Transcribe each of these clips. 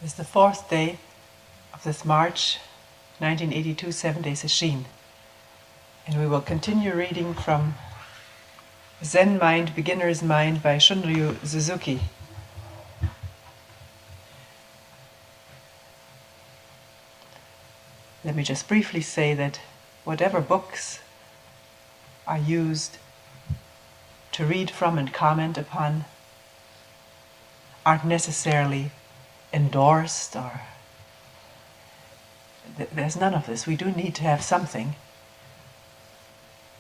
It is the 4th day of this March 1982 7-day sesshin, and we will continue reading from Zen Mind, Beginner's Mind by Shunryu Suzuki. Let me just briefly say that whatever books are used to read from and comment upon aren't necessarily endorsed, or there's none of this. We do need to have something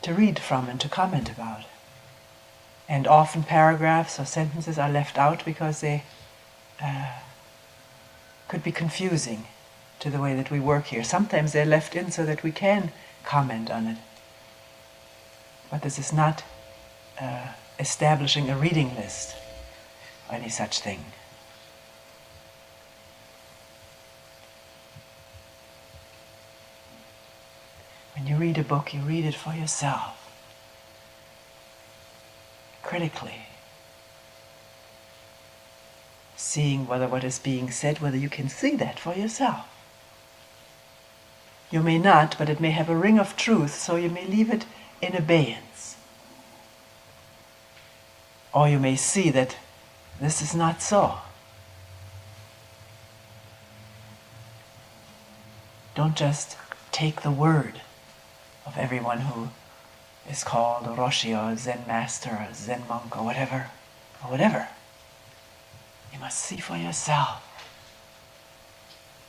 to read from and to comment about. And often paragraphs or sentences are left out because they could be confusing to the way that we work here. Sometimes they're left in so that we can comment on it. But this is not establishing a reading list or any such thing. When you read a book, you read it for yourself, critically, seeing whether what is being said, whether you can see that for yourself. You may not, but it may have a ring of truth, so you may leave it in abeyance. Or you may see that this is not so. Don't just take the word of everyone who is called a Roshi or a Zen master or a Zen monk or whatever. You must see for yourself.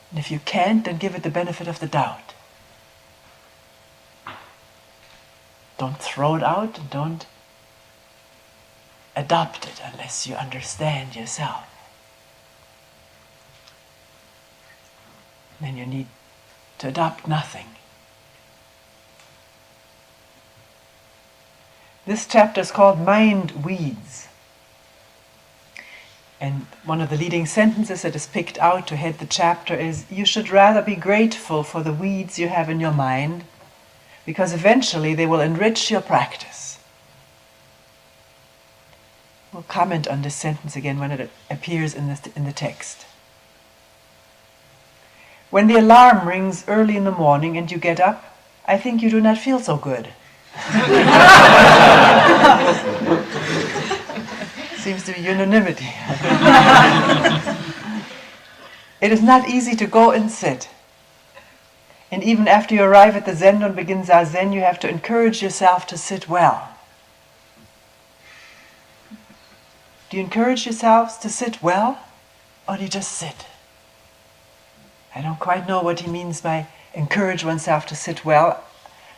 And if you can't, then give it the benefit of the doubt. Don't throw it out, and don't adopt it unless you understand yourself. Then you need to adopt nothing. This chapter is called Mind Weeds. And one of the leading sentences that is picked out to head the chapter is, you should rather be grateful for the weeds you have in your mind, because eventually they will enrich your practice. We'll comment on this sentence again when it appears in the text. When the alarm rings early in the morning and you get up, I think you do not feel so good. Seems to be unanimity. It is not easy to go and sit. And even after you arrive at the Zendo and begin Zazen, you have to encourage yourself to sit well. Do you encourage yourselves to sit well, or do you just sit? I don't quite know what he means by encourage oneself to sit well,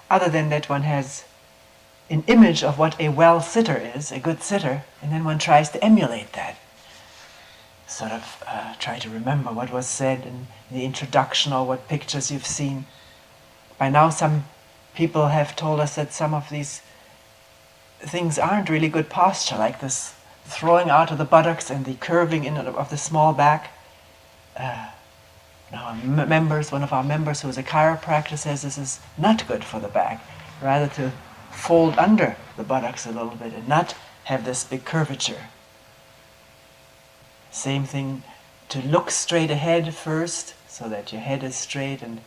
other than that one has an image of what a well sitter is, a good sitter, and then one tries to emulate that. Sort of try to remember what was said in the introduction or what pictures you've seen. By now some people have told us that some of these things aren't really good posture, like this throwing out of the buttocks and the curving in of the small back. One of our members who is a chiropractor says this is not good for the back, rather to fold under the buttocks a little bit and not have this big curvature. Same thing, to look straight ahead first, so that your head is straight and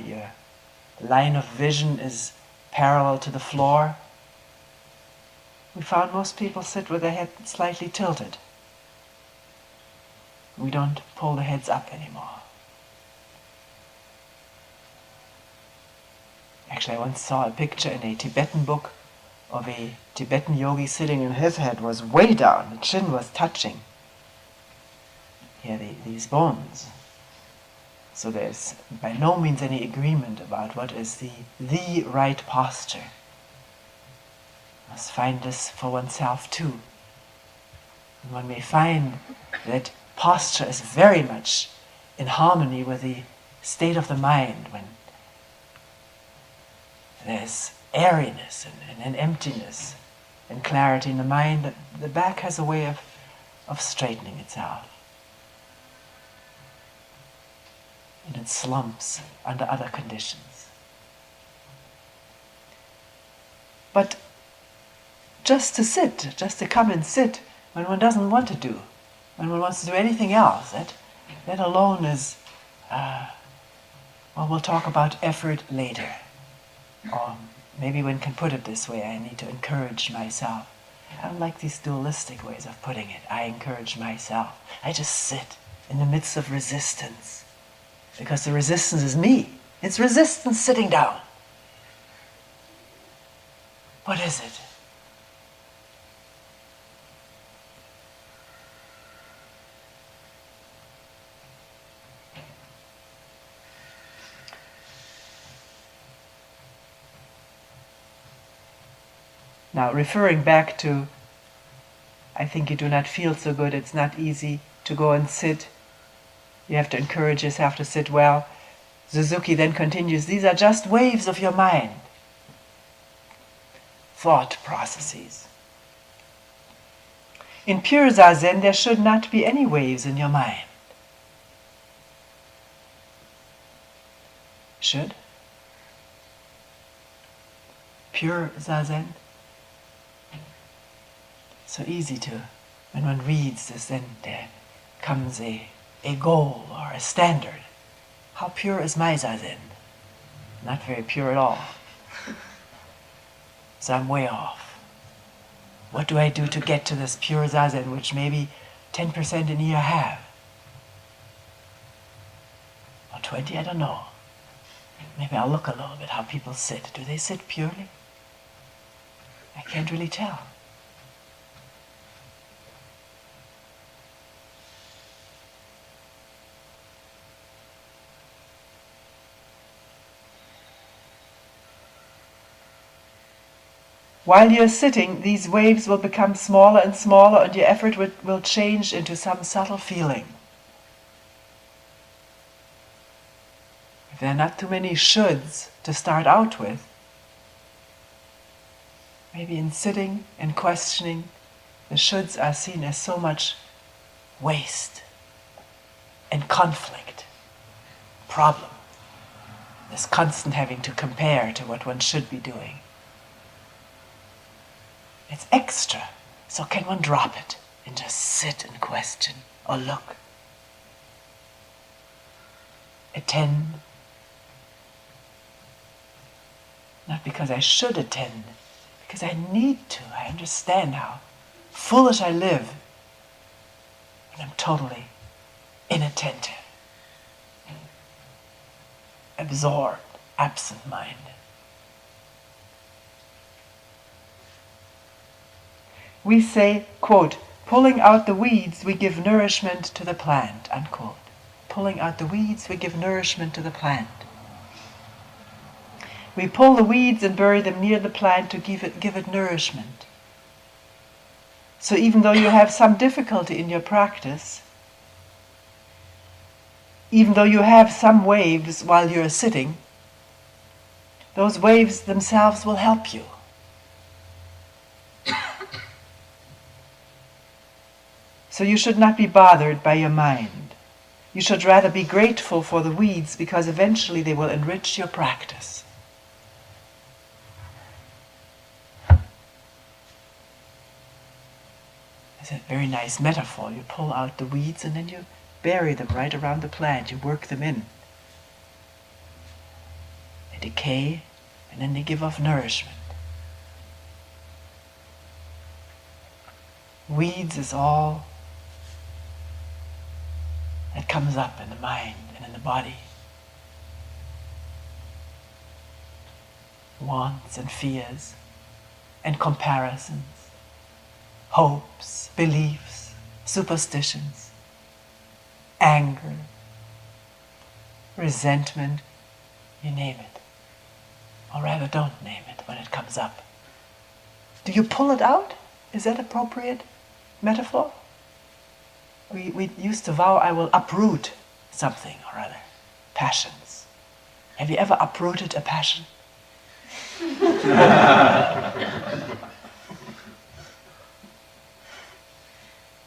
your line of vision is parallel to the floor. We found most people sit with their head slightly tilted. We don't pull the heads up anymore. Actually, I once saw a picture in a Tibetan book of a Tibetan yogi sitting, and his head was way down, the chin was touching here, these bones. So there's by no means any agreement about what is the right posture. Must find this for oneself too. And one may find that posture is very much in harmony with the state of the mind, when there's airiness and an emptiness and clarity in the mind, that the back has a way of straightening itself. And it slumps under other conditions. But just to come and sit when one doesn't want to do, when one wants to do anything else, That alone is, well, we'll talk about effort later. Or maybe one can put it this way, I need to encourage myself. I don't like these dualistic ways of putting it. I encourage myself. I just sit in the midst of resistance. Because the resistance is me. It's resistance sitting down. What is it? Now, referring back to, I think you do not feel so good, it's not easy to go and sit. You have to encourage yourself to sit well. Suzuki then continues, these are just waves of your mind. Thought processes. In pure Zazen, there should not be any waves in your mind. Should? Pure Zazen? So easy to, when one reads this, then there comes a goal or a standard. How pure is my Zazen? Not very pure at all. So I'm way off. What do I do to get to this pure Zazen, which maybe 10% in here have? Or 20, I don't know. Maybe I'll look a little bit how people sit. Do they sit purely? I can't really tell. While you're sitting, these waves will become smaller and smaller, and your effort will change into some subtle feeling. If there are not too many shoulds to start out with, maybe in sitting and questioning, the shoulds are seen as so much waste and conflict, problem, this constant having to compare to what one should be doing. It's extra, so can one drop it and just sit and question or look? Attend. Not because I should attend, because I need to. I understand how foolish I live when I'm totally inattentive, absorbed, absent-minded. We say, quote, pulling out the weeds, we give nourishment to the plant, unquote. Pulling out the weeds, we give nourishment to the plant. We pull the weeds and bury them near the plant to give it nourishment. So even though you have some difficulty in your practice, even though you have some waves while you're sitting, those waves themselves will help you. So you should not be bothered by your mind. You should rather be grateful for the weeds, because eventually they will enrich your practice. It's a very nice metaphor. You pull out the weeds and then you bury them right around the plant. You work them in. They decay and then they give off nourishment. Weeds is all that comes up in the mind and in the body. Wants and fears and comparisons, hopes, beliefs, superstitions, anger, resentment, you name it. Or rather, don't name it when it comes up. Do you pull it out? Is that appropriate metaphor? We used to vow, I will uproot something or other. Passions. Have you ever uprooted a passion?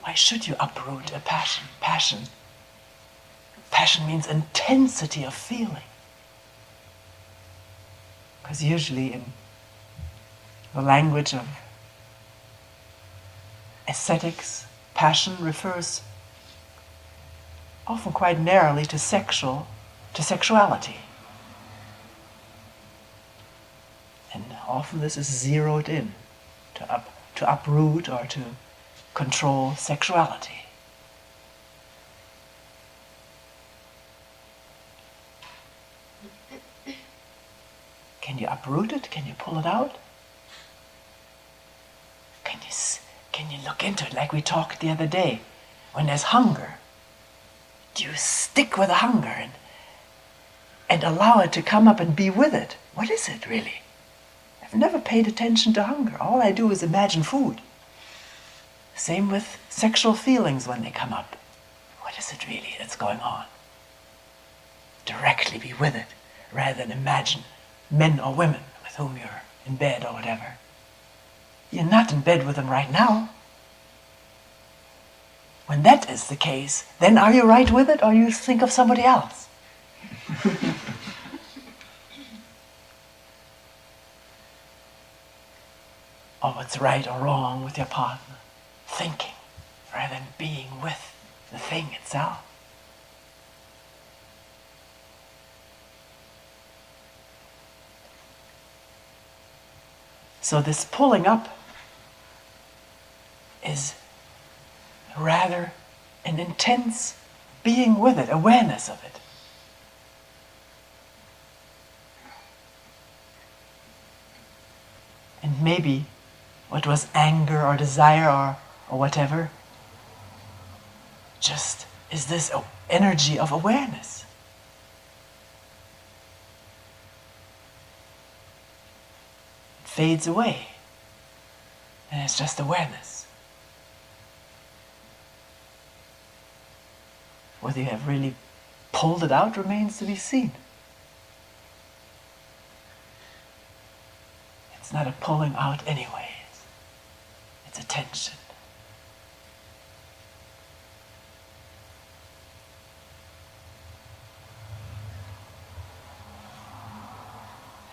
Why should you uproot a passion? Passion means intensity of feeling. Because usually in the language of ascetics, passion refers often quite narrowly to sexuality. And often this is zeroed in to uproot or to control sexuality. Can you uproot it? Can you pull it out? Can you look into it like we talked the other day? When there's hunger, do you stick with the hunger and allow it to come up and be with it? What is it really? I've never paid attention to hunger. All I do is imagine food. Same with sexual feelings when they come up. What is it really that's going on? Directly be with it, rather than imagine men or women with whom you're in bed or whatever. You're not in bed with them right now. When that is the case, then are you right with it or you think of somebody else? Or what's right or wrong with your partner? Thinking rather than being with the thing itself. So this pulling up is rather an intense being with it, awareness of it. And maybe what was anger or desire or whatever just is this energy of awareness. It fades away, and it's just awareness. Whether you have really pulled it out remains to be seen. It's not a pulling out anyways. It's attention.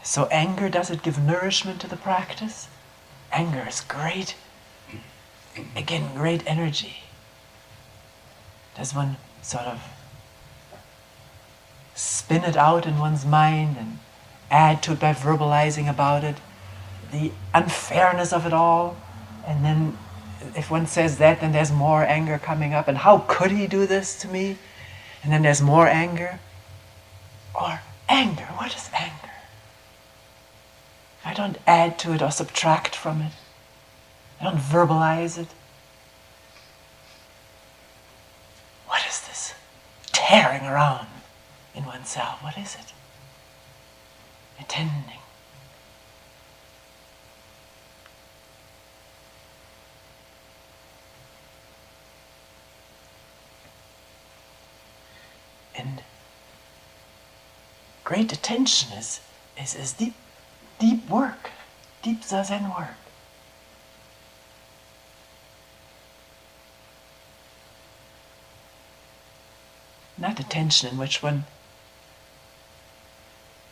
So anger, does it give nourishment to the practice? Anger is great. Again, great energy. Does one sort of spin it out in one's mind and add to it by verbalizing about it, the unfairness of it all, and then if one says that, then there's more anger coming up, and how could he do this to me? And then there's more anger. Or anger, what is anger? If I don't add to it or subtract from it, I don't verbalize it, what is this tearing around in oneself? What is it? Attending. And great attention is deep work, deep zazen work. Not attention in which one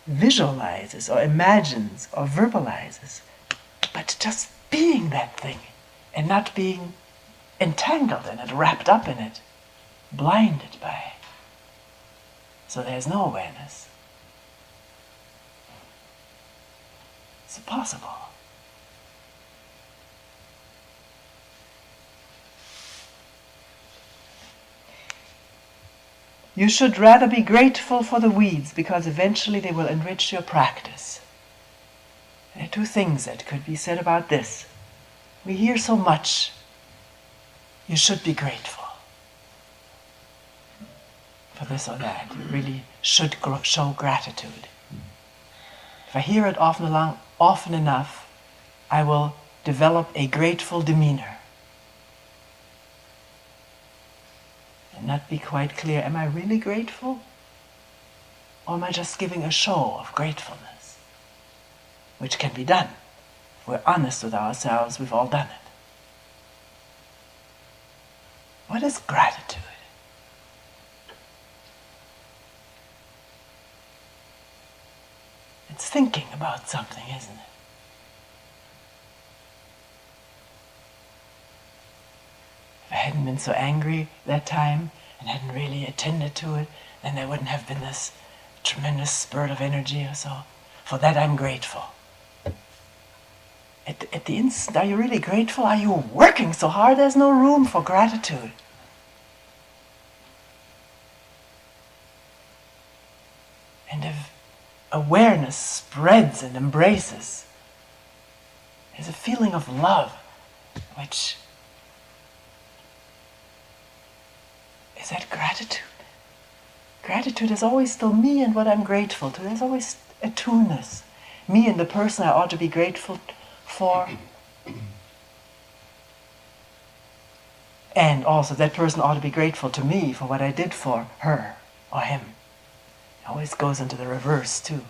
visualizes or imagines or verbalizes, but just being that thing and not being entangled in it, wrapped up in it, blinded by it. So there's no awareness. It's impossible. You should rather be grateful for the weeds because eventually they will enrich your practice. There are two things that could be said about this. We hear so much. You should be grateful for this or that. You really should show gratitude. If I hear it often enough, I will develop a grateful demeanor. And not be quite clear, am I really grateful? Or am I just giving a show of gratefulness? Which can be done. If we're honest with ourselves, we've all done it. What is gratitude? It's thinking about something, isn't it? If I hadn't been so angry that time, and hadn't really attended to it, then there wouldn't have been this tremendous spurt of energy or so. For that I'm grateful. At the instant, are you really grateful? Are you working so hard? There's no room for gratitude. And if awareness spreads and embraces, there's a feeling of love, which is that gratitude. Gratitude is always still me and what I'm grateful to. There's always a two-ness. Me and the person I ought to be grateful for. And also that person ought to be grateful to me for what I did for her or him. It always goes into the reverse too.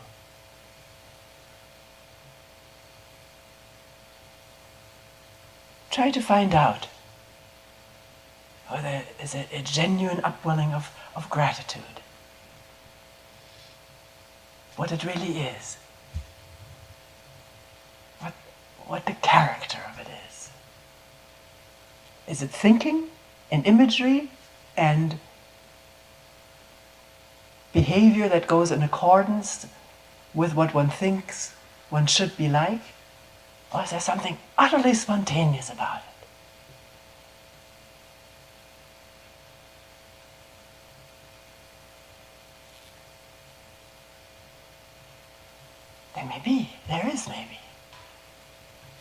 Try to find out whether is it a genuine upwelling of gratitude. What it really is. What the character of it is. Is it thinking and imagery and behavior that goes in accordance with what one thinks one should be like? Or is there something utterly spontaneous about it? There is maybe.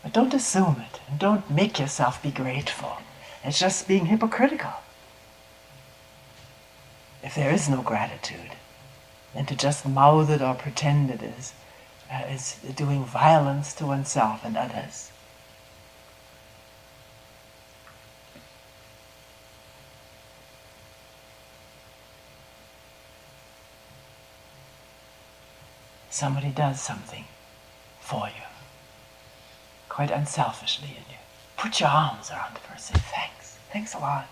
But don't assume it, and don't make yourself be grateful. It's just being hypocritical. If there is no gratitude, then to just mouth it or pretend it is doing violence to oneself and others. Somebody does something for you, quite unselfishly, and you put your arms around the person and say, thanks a lot.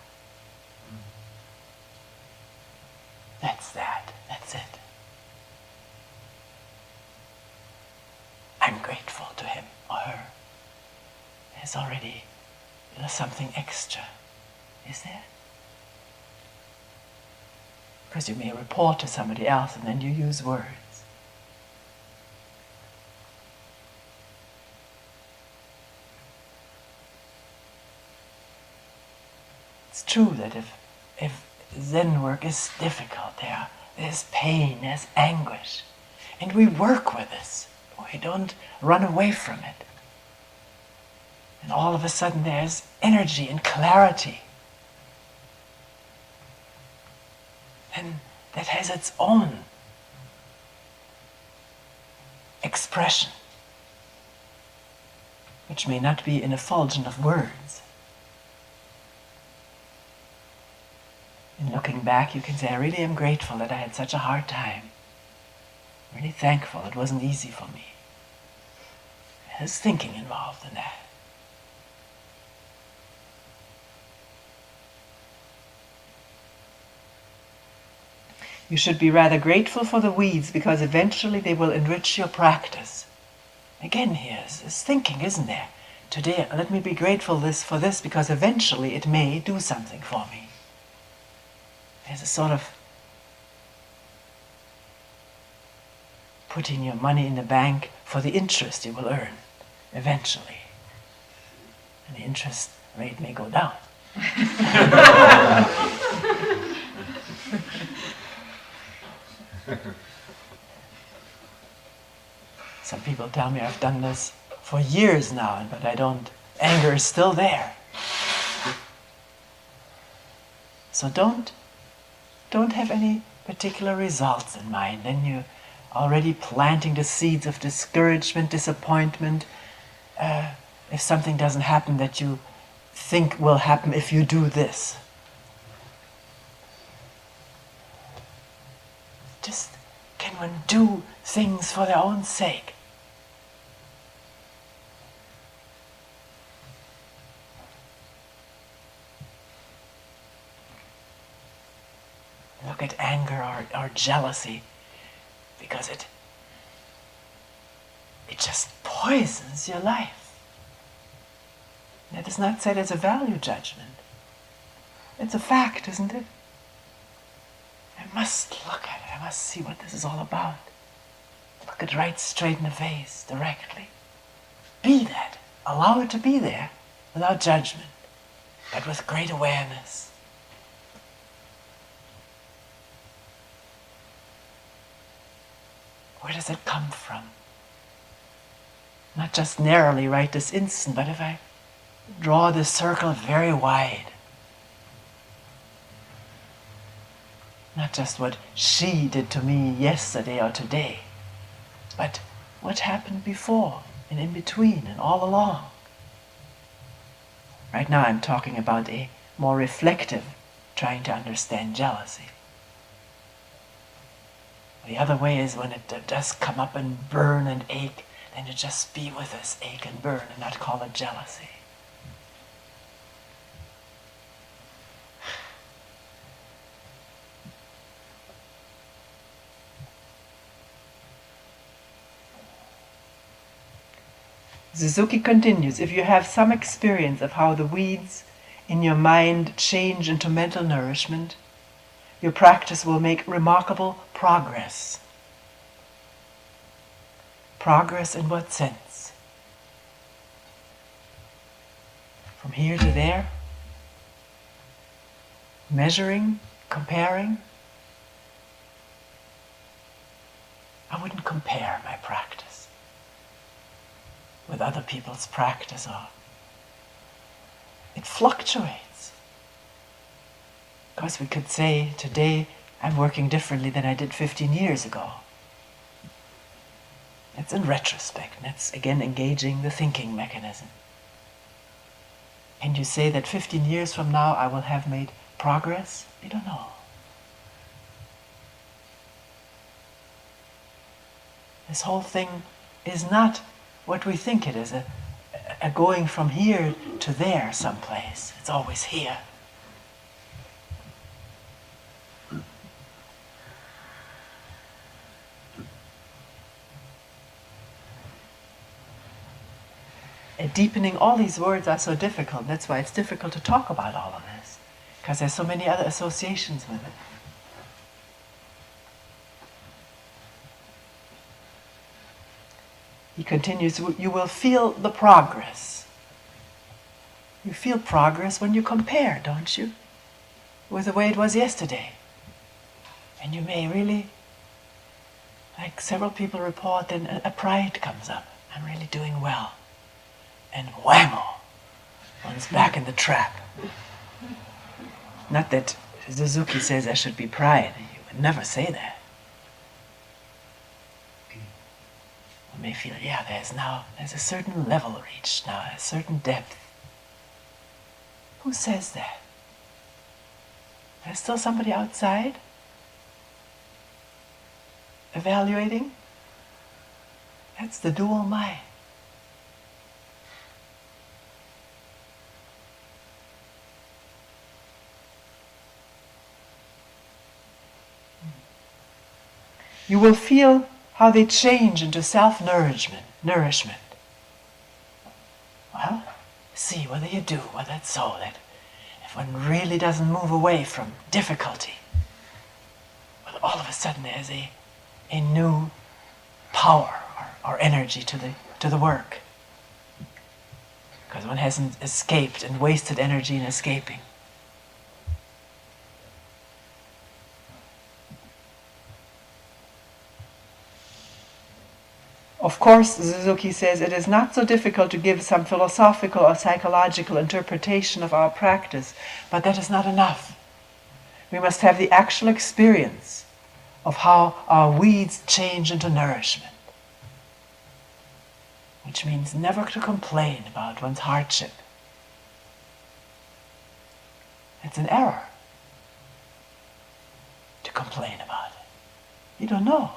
That's it. I'm grateful to him or her. There's something extra, is there? Because you may report to somebody else and then you use words. It's true that if Zen work is difficult, there's pain, there's anguish, and we work with this. We don't run away from it. And all of a sudden there's energy and clarity. And that has its own expression, which may not be an effulgence of words. And looking back, you can say, I really am grateful that I had such a hard time. I'm really thankful it wasn't easy for me. There's thinking involved in that. You should be rather grateful for the weeds because eventually they will enrich your practice. Again, here's thinking, isn't there? Today, let me be grateful for this because eventually it may do something for me. There's a sort of putting your money in the bank for the interest you will earn eventually. And the interest rate may go down. Some people tell me I've done this for years now, but I don't. Anger is still there. So don't have any particular results in mind. Then you're already planting the seeds of discouragement, disappointment. If something doesn't happen that you think will happen if you do this. Just can one do things for their own sake? Look at anger or jealousy, because it just poisons your life. That is not said as a value judgment. It's a fact, isn't it? must look at it. I must see what this is all about. Look it right straight in the face, directly. Be that. Allow it to be there, without judgment, but with great awareness. Where does it come from? Not just narrowly right this instant, but if I draw this circle very wide. Not just what she did to me yesterday or today, but what happened before and in between and all along. Right now I'm talking about a more reflective trying to understand jealousy. The other way is when it does come up and burn and ache, then you just be with this ache and burn and not call it jealousy. Suzuki continues, if you have some experience of how the weeds in your mind change into mental nourishment, your practice will make remarkable progress. Progress in what sense? From here to there? Measuring? Comparing? I wouldn't compare my practice with other people's practice. Or it fluctuates. Of course, we could say today I'm working differently than I did 15 years ago. It's in retrospect, and it's again engaging the thinking mechanism. Can you say that 15 years from now I will have made progress? I don't know. This whole thing is not what we think it is, a going from here to there someplace. It's always here. Deepening, all these words are so difficult. That's why it's difficult to talk about all of this, because there's so many other associations with it. He continues, you will feel the progress. You feel progress when you compare, don't you? With the way it was yesterday. And you may really, like several people report, then a pride comes up. I'm really doing well. And whammo, one's back in the trap. Not that Suzuki says there should be pride. He would never say that. One may feel, yeah, there's a certain level reached now, a certain depth. Who says that? There's still somebody outside evaluating? That's the dual mind. You will feel how they change into self-nourishment. Well, see whether you do, whether it's so that if one really doesn't move away from difficulty, whether all of a sudden there's a new power or energy to the work. Because one hasn't escaped and wasted energy in escaping. Of course, Suzuki says, it is not so difficult to give some philosophical or psychological interpretation of our practice, but that is not enough. We must have the actual experience of how our weeds change into nourishment. Which means never to complain about one's hardship. It's an error to complain about it. You don't know.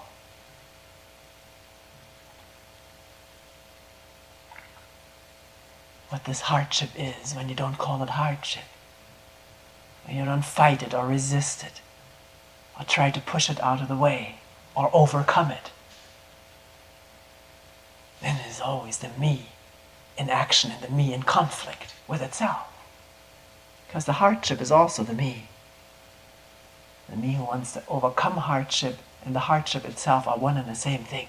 What this hardship is when you don't call it hardship. When you don't fight it or resist it, or try to push it out of the way, or overcome it. Then it is always the me in action and the me in conflict with itself. Because the hardship is also the me. the me who wants to overcome hardship, and the hardship itself are one and the same thing.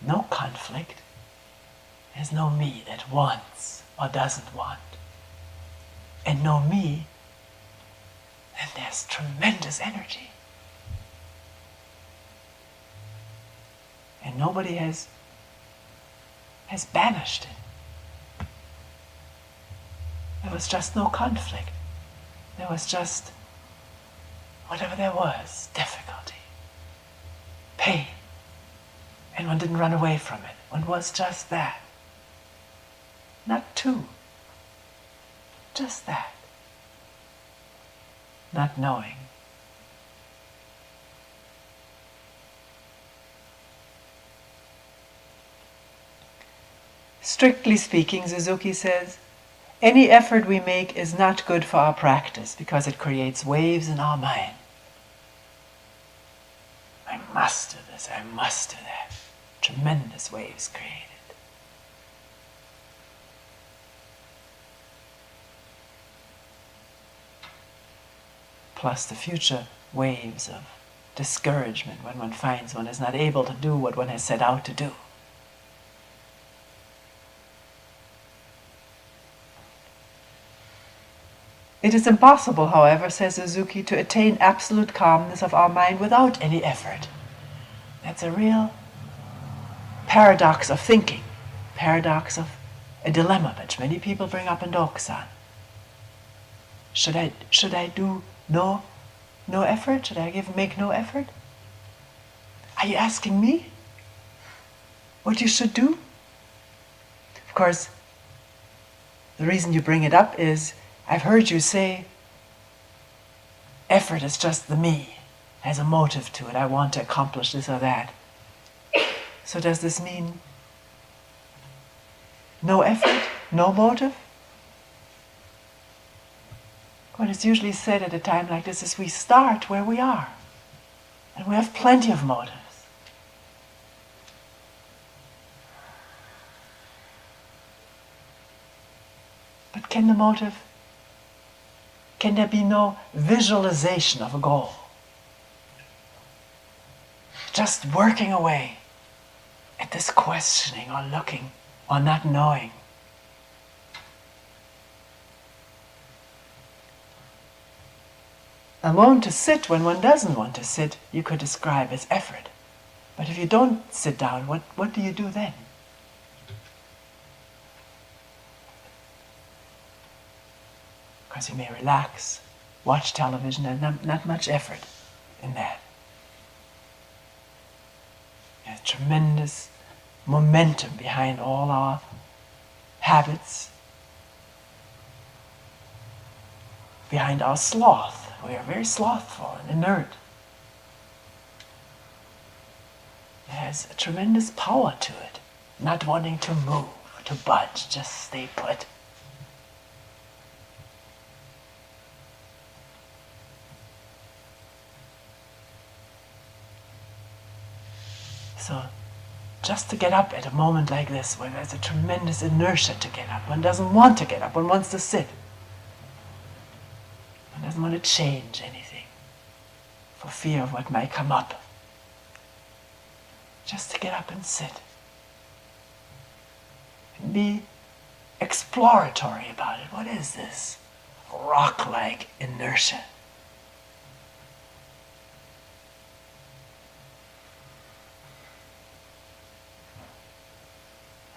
No conflict. There's no me that wants or doesn't want. And no me, then there's tremendous energy. And nobody has banished it. There was just no conflict. There was just whatever there was, difficulty, pain. And one didn't run away from it. One was just that. Not two. Just that. Not knowing. Strictly speaking, Suzuki says, any effort we make is not good for our practice because it creates waves in our mind. I must do this, I must do that. Tremendous waves created. Plus the future waves of discouragement when one finds one is not able to do what one has set out to do. It is impossible, however, says Suzuki, to attain absolute calmness of our mind without any effort. That's a real paradox of thinking, paradox of a dilemma which many people bring up in Dokusan. Should I do no effort? Should I make no effort? Are you asking me what you should do? Of course, the reason you bring it up is I've heard you say effort is just the me, has a motive to it. I want to accomplish this or that. So does this mean no effort, no motive? What is usually said at a time like this is we start where we are, and we have plenty of motives. But can there be no visualization of a goal? Just working away at this questioning or looking or not knowing. Alone to sit when one doesn't want to sit, you could describe as effort. But if you don't sit down, what do you do then? Because you may relax, watch television, and not much effort in that. There's tremendous momentum behind all our habits, behind our sloth. We are very slothful and inert. It has a tremendous power to it, not wanting to move, to budge, just stay put. So, just to get up at a moment like this, where there's a tremendous inertia to get up, one doesn't want to get up, one wants to sit. One doesn't want to change anything for fear of what might come up. Just to get up and sit. And be exploratory about it. What is this rock-like inertia?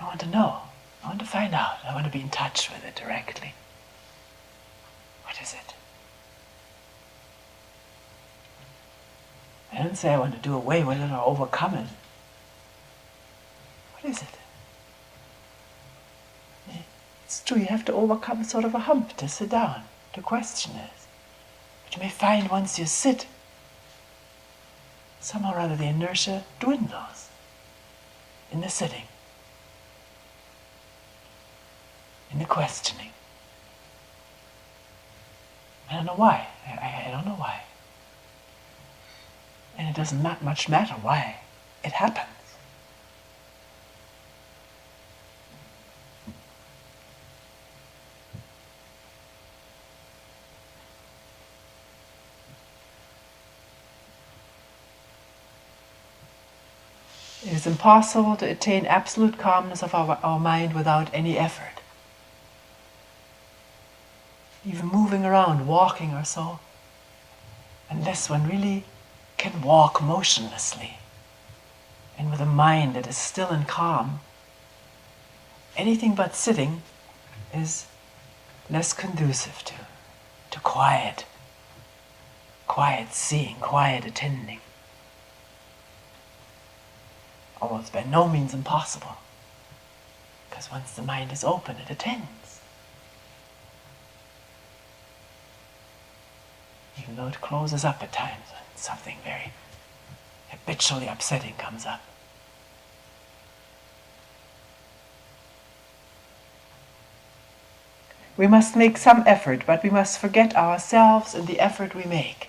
I want to know. I want to find out. I want to be in touch with it directly. What is it? I didn't say I want to do away with it or overcome it. What is it? It's true, you have to overcome sort of a hump to sit down, to question it. But you may find once you sit, somehow or other the inertia dwindles in the sitting, in the questioning. I don't know why. I don't know why. And it doesn't much matter why. It happens. is impossible to attain absolute calmness of our mind without any effort. Even moving around, walking or so, unless one really can walk motionlessly and with a mind that is still and calm, anything but sitting is less conducive to quiet seeing, quiet attending. Although it's by no means impossible, because once the mind is open, it attends. Even though it closes up at times when something very habitually upsetting comes up. We must make some effort, but we must forget ourselves in the effort we make.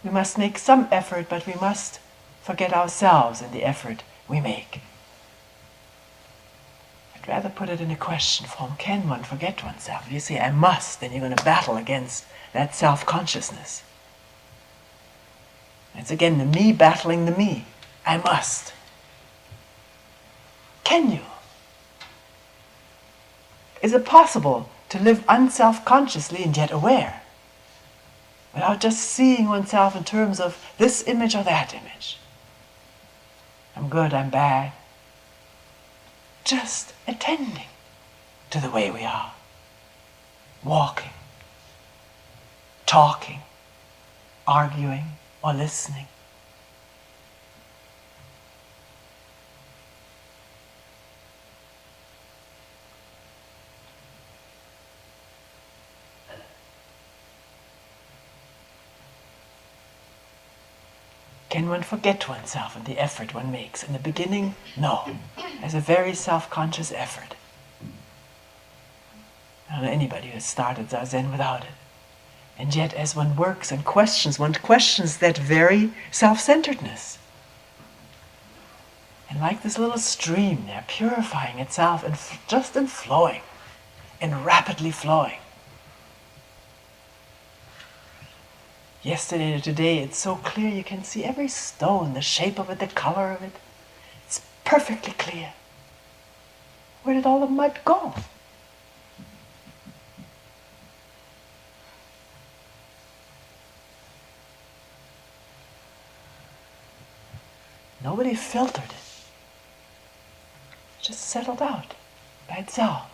We must make some effort, but we must forget ourselves in the effort we make. I'd rather put it in a question form. Can one forget oneself? If you say, I must, then you're going to battle against that self-consciousness. It's again the me battling the me. I must. Can you? Is it possible to live unself-consciously and yet aware, without just seeing oneself in terms of this image or that image? I'm good, I'm bad. Just attending to the way we are. Walking, talking, arguing, or listening. Can one forget oneself in the effort one makes? In the beginning, no. There's a very self-conscious effort. I don't know anybody who has started Zazen without it. And yet, as one works and questions, one questions that very self-centeredness. And like this little stream there, purifying itself and just in flowing, and rapidly flowing. Yesterday to today, it's so clear you can see every stone, the shape of it, the color of it. It's perfectly clear. Where did all the mud go? Nobody filtered it. It just settled out by itself.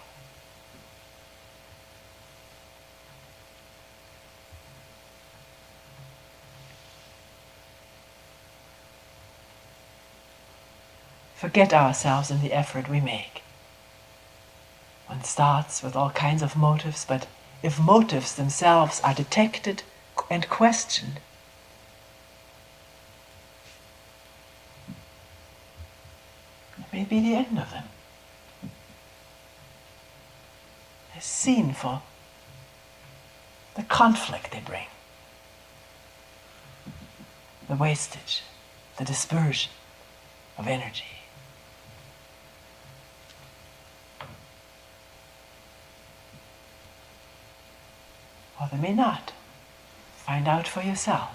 Forget ourselves in the effort we make. One starts with all kinds of motives, but if motives themselves are detected and questioned, it may be the end of them. They're seen for the conflict they bring, the wastage, the dispersion of energy. Or they may not. Find out for yourself.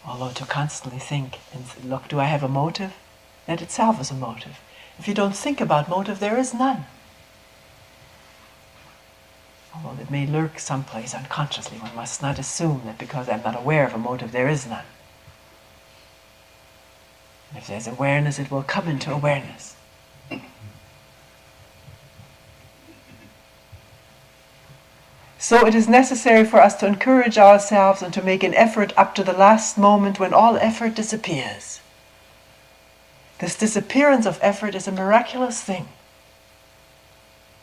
Although to constantly think and look, do I have a motive? That itself is a motive. If you don't think about motive, there is none. Although it may lurk someplace unconsciously, one must not assume that because I'm not aware of a motive, there is none. And if there's awareness, it will come into awareness. So it is necessary for us to encourage ourselves and to make an effort up to the last moment when all effort disappears. This disappearance of effort is a miraculous thing,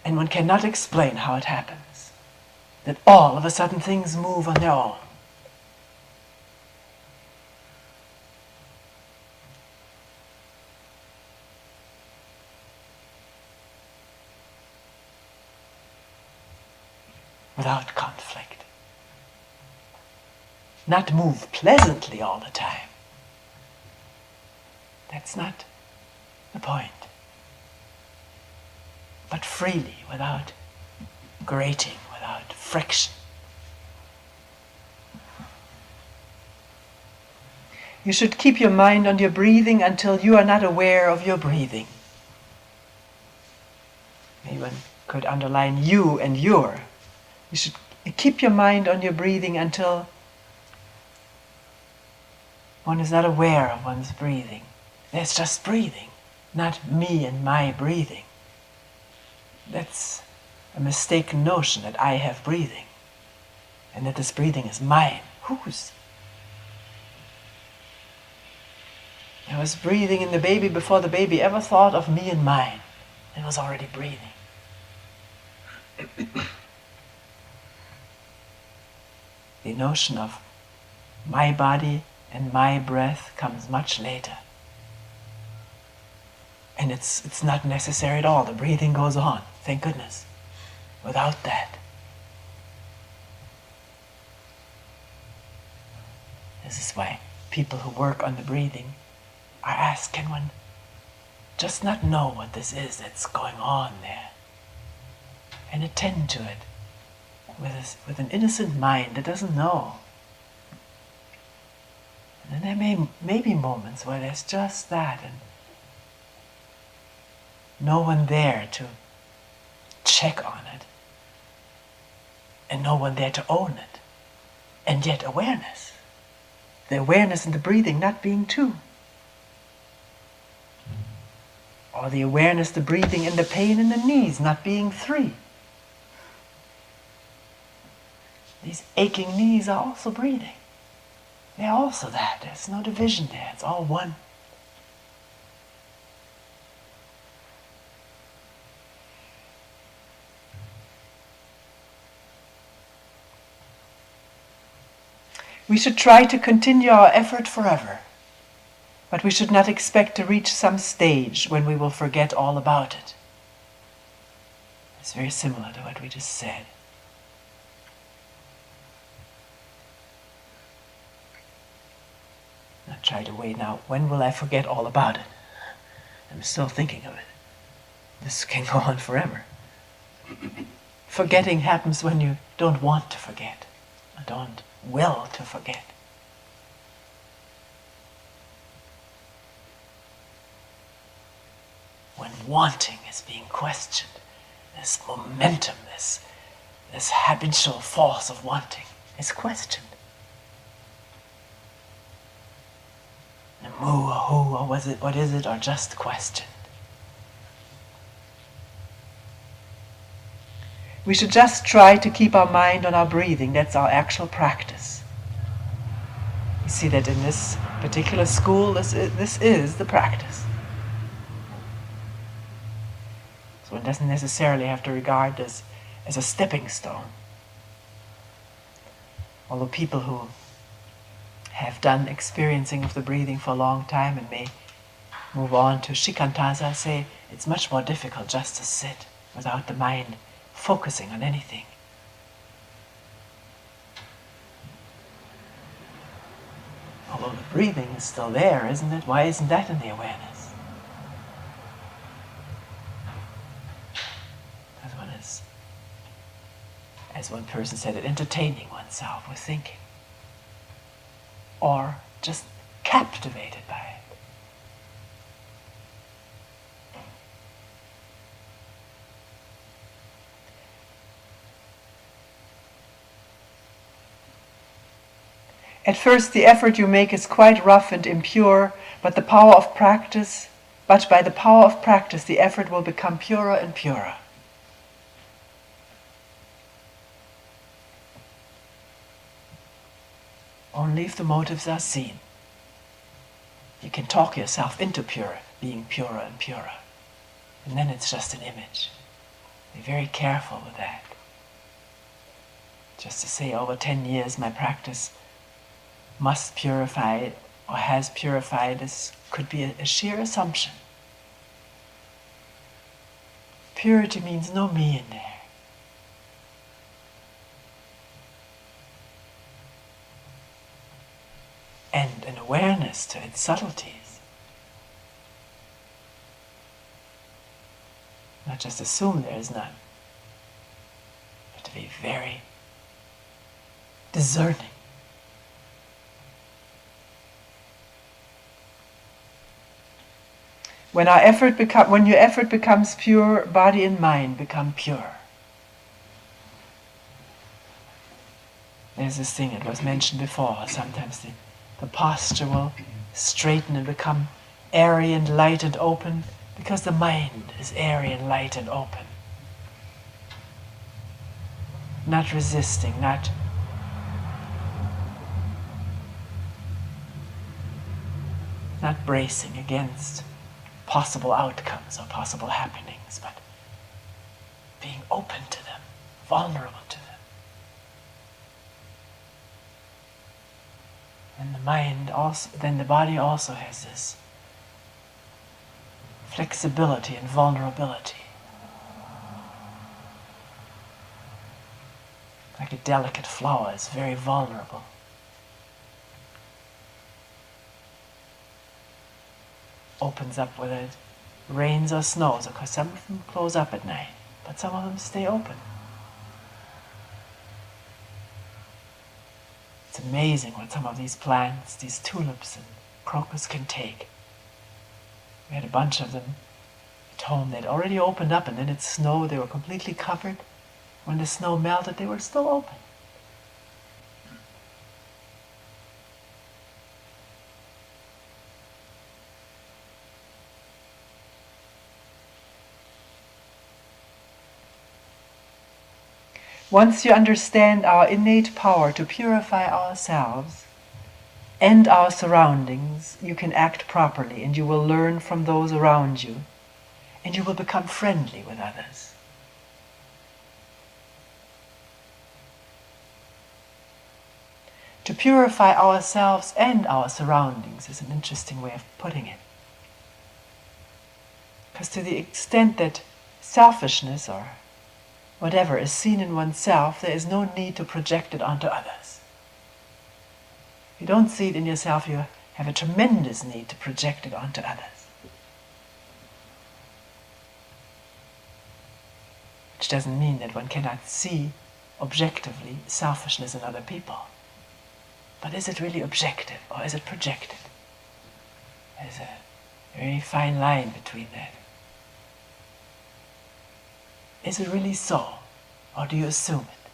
and one cannot explain how it happens, that all of a sudden things move on their own. Without conflict. Not move pleasantly all the time. That's not the point. But freely, without grating, without friction. You should keep your mind on your breathing until you are not aware of your breathing. Maybe one could underline you and your. You should keep your mind on your breathing until one is not aware of one's breathing. There's just breathing, not me and my breathing. That's a mistaken notion that I have breathing and that this breathing is mine. Whose? I was breathing in the baby before the baby ever thought of me and mine. It was already breathing. The notion of my body and my breath comes much later. And it's not necessary at all. The breathing goes on, thank goodness. Without that. This is why people who work on the breathing are asked, can one just not know what this is that's going on there? And attend to it with an innocent mind that doesn't know. And there may be moments where there's just that and no one there to check on it and no one there to own it, and yet awareness. The awareness in the breathing not being two. Or the awareness, the breathing and the pain in the knees not being three. These aching knees are also breathing. They're also that. There's no division there. It's all one. We should try to continue our effort forever, but we should not expect to reach some stage when we will forget all about it. It's very similar to what we just said. Not try to wait now, when will I forget all about it? I'm still thinking of it. This can go on forever. Forgetting happens when you don't want to forget, or don't will to forget. When wanting is being questioned, this momentum, this habitual force of wanting is questioned. The moo or who or what is it are just questioned. We should just try to keep our mind on our breathing. That's our actual practice. You see that in this particular school, this is the practice. So one doesn't necessarily have to regard this as a stepping stone. Although people who have done experiencing of the breathing for a long time and may move on to shikantaza say it's much more difficult just to sit without the mind focusing on anything. Although the breathing is still there, isn't it? Why isn't that in the awareness? Because one is, as one person said it, entertaining oneself with thinking. Or just captivated by it. At first the effort you make is quite rough and impure, but by the power of practice the effort will become purer and purer. Only if the motives are seen. You can talk yourself into being purer and purer. And then it's just an image. Be very careful with that. Just to say over 10 years my practice must purify or has purified, this could be a sheer assumption. Purity means no me in there. And an awareness to its subtleties. Not just assume there is none, but to be very discerning. When your effort becomes pure, body and mind become pure. There's this thing that was mentioned before. Sometimes the posture will straighten and become airy and light and open because the mind is airy and light and open. Not resisting, not bracing against possible outcomes or possible happenings, but being open to them, vulnerable to them. And the mind also, then the body also has this flexibility and vulnerability. Like a delicate flower is very vulnerable. Opens up whether it rains or snows. Of course, some of them close up at night, but some of them stay open. It's amazing what some of these plants, these tulips and crocus can take. We had a bunch of them at home. They'd already opened up, and then it snowed. They were completely covered. When the snow melted, they were still open. Once you understand our innate power to purify ourselves and our surroundings, you can act properly, and you will learn from those around you, and you will become friendly with others. To purify ourselves and our surroundings is an interesting way of putting it. Because to the extent that selfishness or whatever is seen in oneself, there is no need to project it onto others. If you don't see it in yourself, you have a tremendous need to project it onto others. Which doesn't mean that one cannot see objectively selfishness in other people. But is it really objective or is it projected? There's a very fine line between that. Is it really so, or do you assume it?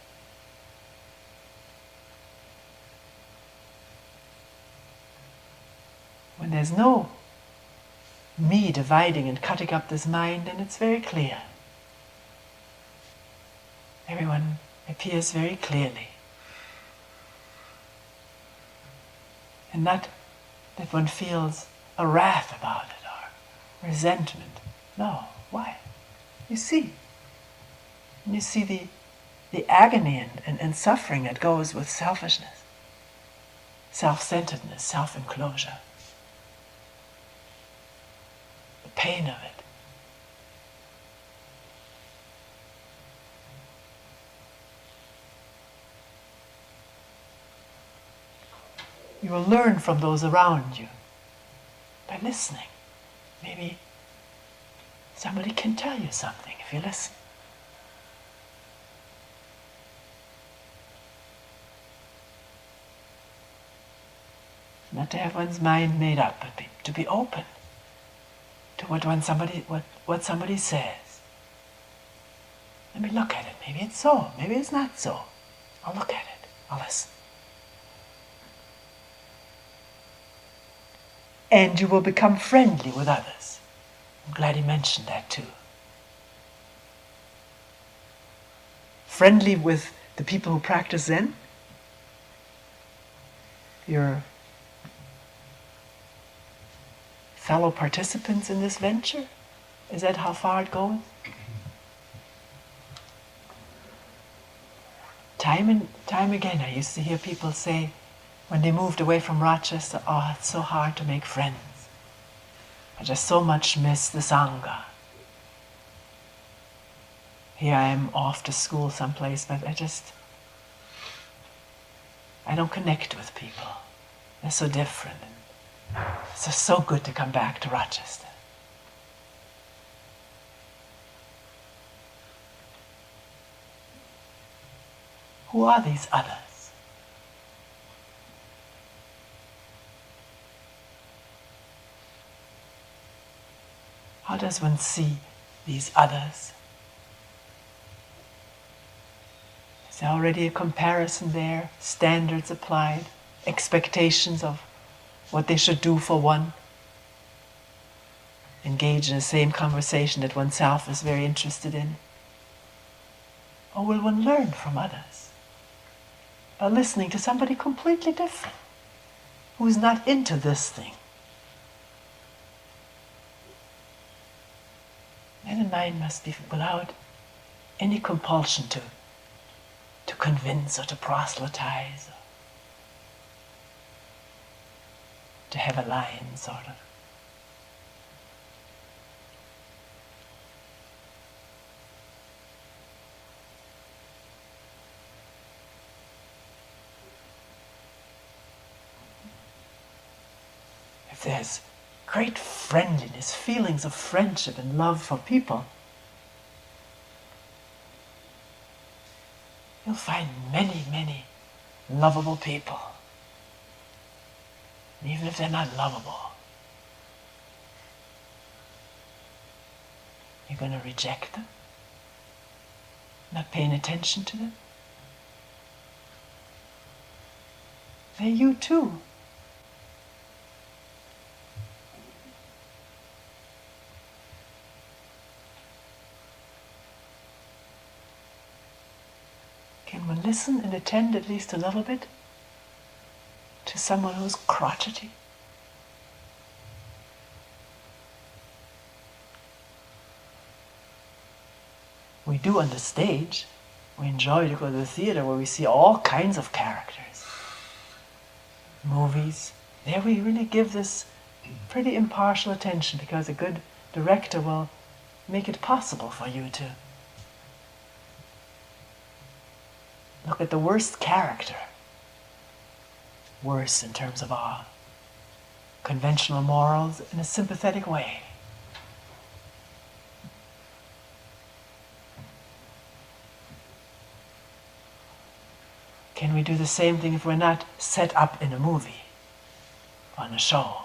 When there's no me dividing and cutting up this mind, then it's very clear. Everyone appears very clearly. And not that one feels a wrath about it or resentment. No, why? You see. And you see the agony and suffering that goes with selfishness, self-centeredness, self-enclosure, the pain of it. You will learn from those around you by listening. Maybe somebody can tell you something if you listen. Not to have one's mind made up, but to be open to what somebody says. Let me look at it. Maybe it's so. Maybe it's not so. I'll look at it. I'll listen. And you will become friendly with others. I'm glad he mentioned that too. Friendly with the people who practice Zen. Your fellow participants in this venture? Is that how far it goes? Time and time again I used to hear people say when they moved away from Rochester, oh, it's so hard to make friends. I just so much miss the Sangha. Here I am off to school someplace, but I don't connect with people. They're so different. It's so good to come back to Rochester. Who are these others? How does one see these others? Is there already a comparison there? Standards applied? Expectations of what they should do for one? Engage in the same conversation that oneself is very interested in? Or will one learn from others by listening to somebody completely different, who is not into this thing? Then the mind must be without any compulsion to convince or to proselytize, or to have a line, sort of. If there's great friendliness, feelings of friendship and love for people, you'll find many, many lovable people. And even if they're not lovable, you're going to reject them, not paying attention to them. They're you too. Can one listen and attend at least a little bit to someone who's crotchety? We do on the stage. We enjoy to go to the theater where we see all kinds of characters. Movies. There we really give this pretty impartial attention, because a good director will make it possible for you to look at the worst character, worse in terms of our conventional morals, in a sympathetic way. Can we do the same thing if we're not set up in a movie, on a show?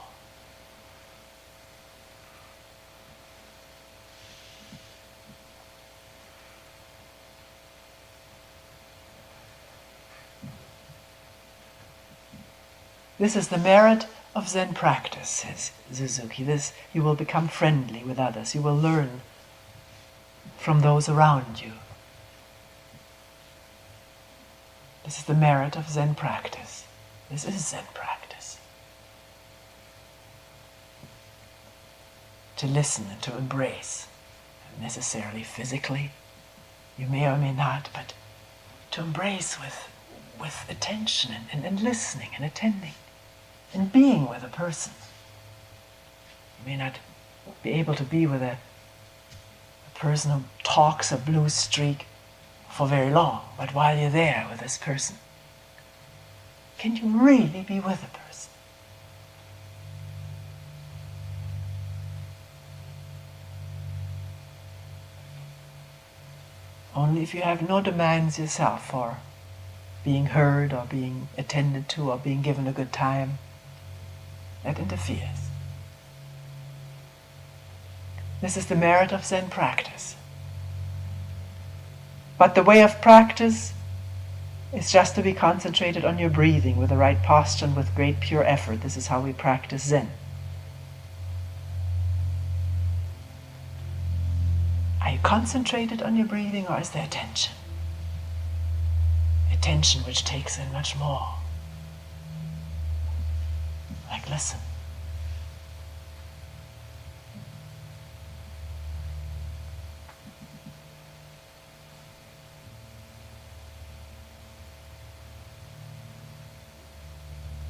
This is the merit of Zen practice, says Suzuki. This, you will become friendly with others. You will learn from those around you. This is the merit of Zen practice. This is Zen practice. To listen and to embrace, not necessarily physically, you may or may not, but to embrace with attention and listening and attending and being with a person. You may not be able to be with a person who talks a blue streak for very long, but while you're there with this person, can you really be with a person? Only if you have no demands yourself for being heard or being attended to or being given a good time, that interferes. This is the merit of Zen practice. But the way of practice is just to be concentrated on your breathing with the right posture and with great pure effort. This is how we practice Zen. Are you concentrated on your breathing, or is there tension? Attention which takes in much more. Like, listen.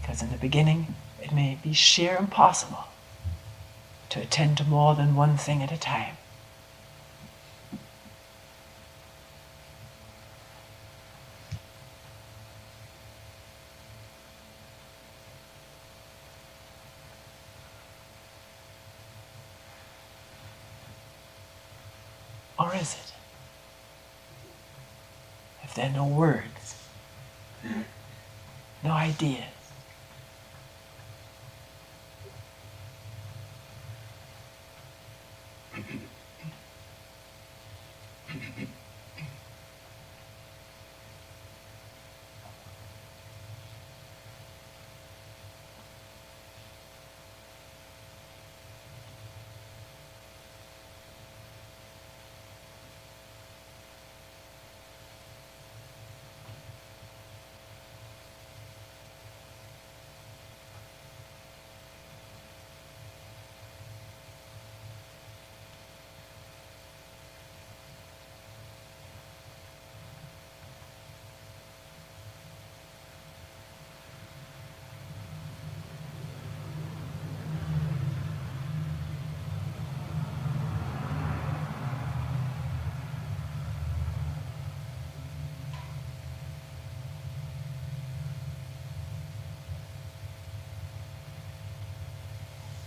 Because in the beginning, it may be sheer impossible to attend to more than one thing at a time. Or is it? If there are no words, no ideas,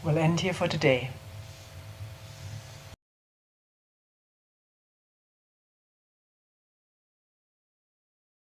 We'll end here for today.